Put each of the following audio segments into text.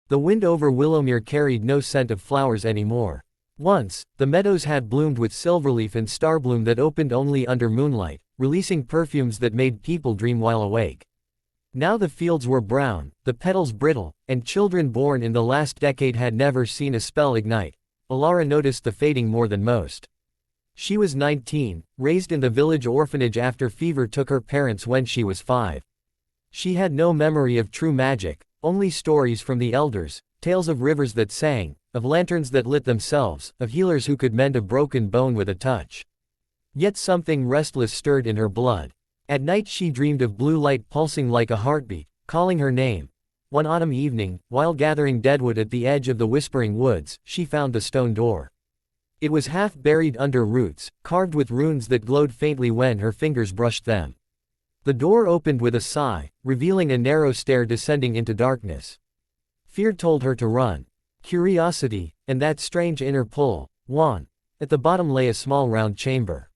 The wind over Willowmere carried no scent of flowers anymore. Once, the meadows had bloomed with silverleaf and starbloom that opened only under moonlight, releasing perfumes that made people dream while awake. Now the fields were brown, the petals brittle, and children born in the last decade had never seen a spell ignite. Elara noticed the fading more than most. She was 19, raised in the village orphanage after fever took her parents when she was 5. She had no memory of true magic, only stories from the elders, tales of rivers that sang, of lanterns that lit themselves, of healers who could mend a broken bone with a touch. Yet something restless stirred in her blood. At night she dreamed of blue light pulsing like a heartbeat, calling her name. One autumn evening, while gathering deadwood at the edge of the Whispering Woods, she found the stone door. It was half buried under roots, carved with runes that glowed faintly when her fingers brushed them. The door opened with a sigh, revealing a narrow stair descending into darkness. Fear told her to run. Curiosity, and that strange inner pull, won. At the bottom lay a small round chamber.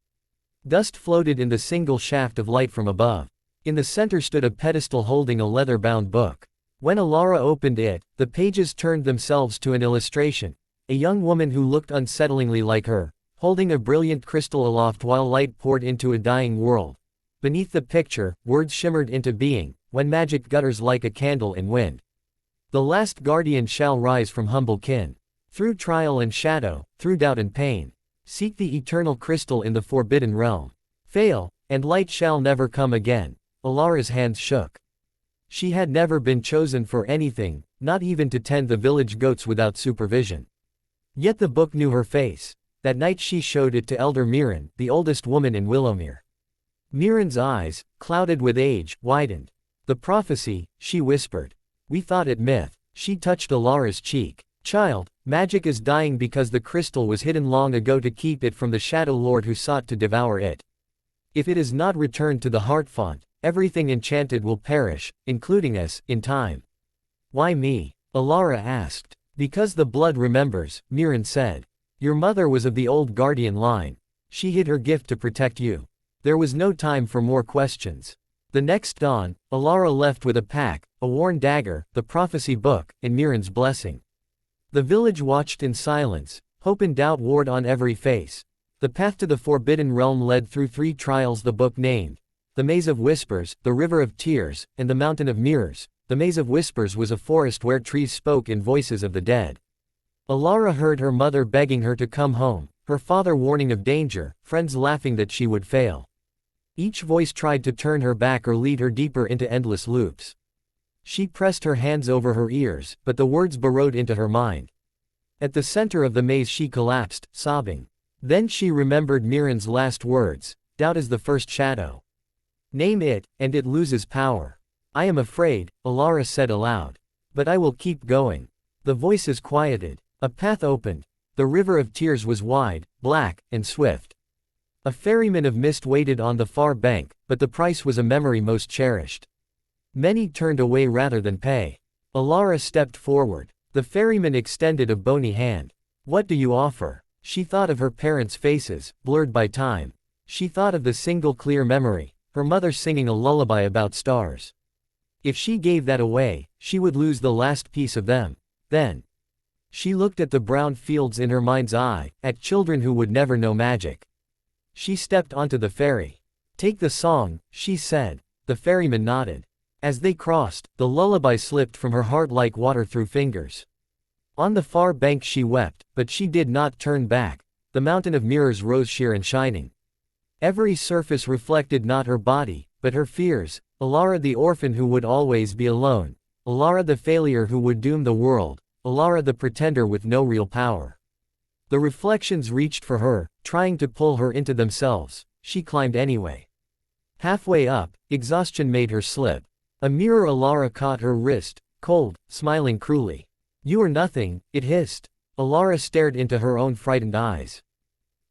Dust floated in the single shaft of light from above. In the center stood a pedestal holding a leather-bound book. When Elara opened it, the pages turned themselves to an illustration. A young woman who looked unsettlingly like her, holding a brilliant crystal aloft while light poured into a dying world. Beneath the picture, words shimmered into being, when magic gutters like a candle in wind. The last guardian shall rise from humble kin. Through trial and shadow, through doubt and pain. Seek the eternal crystal in the forbidden realm. Fail, and light shall never come again. Elara's hands shook. She had never been chosen for anything, not even to tend the village goats without supervision. Yet the book knew her face. That night she showed it to Elder Mirren, the oldest woman in Willowmere. Mirren's eyes, clouded with age, widened. The prophecy, she whispered. We thought it myth. She touched Elara's cheek. Child, magic is dying because the crystal was hidden long ago to keep it from the Shadow Lord who sought to devour it. If it is not returned to the heart font, everything enchanted will perish, including us, in time. Why me? Elara asked. Because the blood remembers, Mirren said. Your mother was of the old guardian line. She hid her gift to protect you. There was no time for more questions. The next dawn, Elara left with a pack, a worn dagger, the prophecy book, and Mirren's blessing. The village watched in silence, hope and doubt warred on every face. The path to the forbidden realm led through 3 trials the book named. The Maze of Whispers, the River of Tears, and the Mountain of Mirrors. The Maze of Whispers was a forest where trees spoke in voices of the dead. Elara heard her mother begging her to come home, her father warning of danger, friends laughing that she would fail. Each voice tried to turn her back or lead her deeper into endless loops. She pressed her hands over her ears, but the words burrowed into her mind. At the center of the maze she collapsed, sobbing. Then she remembered Mirren's last words, doubt is the first shadow. Name it, and it loses power. I am afraid, Elara said aloud. But I will keep going. The voices quieted. A path opened. The river of tears was wide, black, and swift. A ferryman of mist waited on the far bank, but the price was a memory most cherished. Many turned away rather than pay. Elara stepped forward. The ferryman extended a bony hand. What do you offer? She thought of her parents' faces, blurred by time. She thought of the single clear memory, her mother singing a lullaby about stars. If she gave that away, she would lose the last piece of them. Then, she looked at the brown fields in her mind's eye, at children who would never know magic. She stepped onto the ferry. Take the song, she said. The ferryman nodded. As they crossed, the lullaby slipped from her heart like water through fingers. On the far bank she wept, but she did not turn back. The mountain of mirrors rose sheer and shining. Every surface reflected not her body, but her fears. Elara the orphan who would always be alone. Elara the failure who would doom the world. Elara the pretender with no real power. The reflections reached for her, trying to pull her into themselves. She climbed anyway. Halfway up, exhaustion made her slip. A mirror Elara caught her wrist, cold, smiling cruelly. You are nothing, it hissed. Elara stared into her own frightened eyes.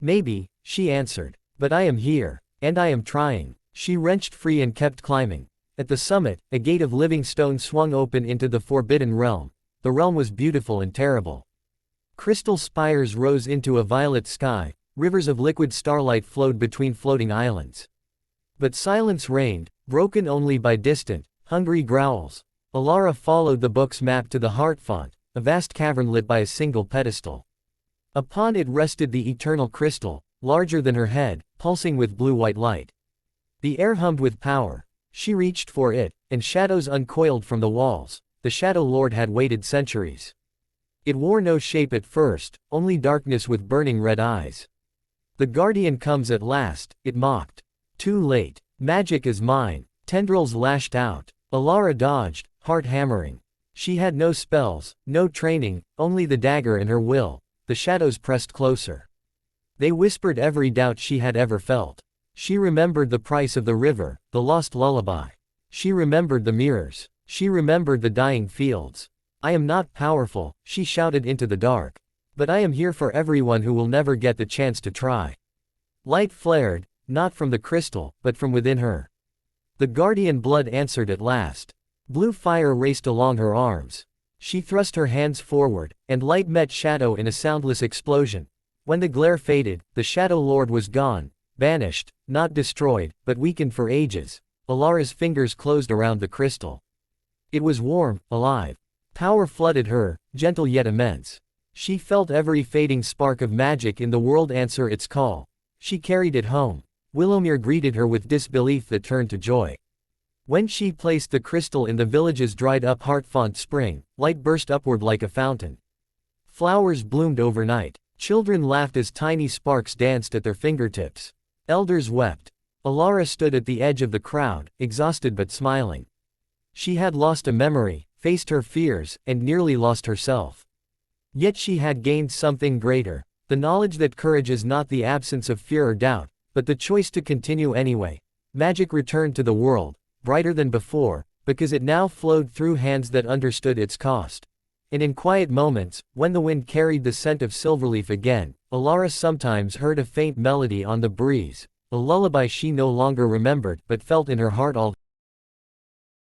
Maybe, she answered. But I am here, and I am trying. She wrenched free and kept climbing. At the summit, a gate of living stone swung open into the forbidden realm. The realm was beautiful and terrible. Crystal spires rose into a violet sky, rivers of liquid starlight flowed between floating islands. But silence reigned, broken only by distant, hungry growls. Elara followed the book's map to the heart font, a vast cavern lit by a single pedestal. Upon it rested the eternal crystal, larger than her head, pulsing with blue-white light. The air hummed with power. She reached for it, and shadows uncoiled from the walls. The Shadow Lord had waited centuries. It wore no shape at first, only darkness with burning red eyes. "The Guardian comes at last," it mocked. "Too late. Magic is mine." Tendrils lashed out. Elara dodged, heart hammering. She had no spells, no training, only the dagger and her will. The shadows pressed closer. They whispered every doubt she had ever felt. She remembered the price of the river, the lost lullaby. She remembered the mirrors. She remembered the dying fields. "I am not powerful," she shouted into the dark. "But I am here for everyone who will never get the chance to try." Light flared, not from the crystal, but from within her. The Guardian blood answered at last. Blue fire raced along her arms. She thrust her hands forward, and light met shadow in a soundless explosion. When the glare faded, the Shadow Lord was gone, vanished, not destroyed, but weakened for ages. Elara's fingers closed around the crystal. It was warm, alive. Power flooded her, gentle yet immense. She felt every fading spark of magic in the world answer its call. She carried it home. Willowmere greeted her with disbelief that turned to joy. When she placed the crystal in the village's dried-up heart-font spring, light burst upward like a fountain. Flowers bloomed overnight. Children laughed as tiny sparks danced at their fingertips. Elders wept. Elara stood at the edge of the crowd, exhausted but smiling. She had lost a memory, faced her fears, and nearly lost herself. Yet she had gained something greater, the knowledge that courage is not the absence of fear or doubt, but the choice to continue anyway. Magic returned to the world, brighter than before, because it now flowed through hands that understood its cost. And in quiet moments, when the wind carried the scent of silverleaf again, Elara sometimes heard a faint melody on the breeze, a lullaby she no longer remembered but felt in her heart all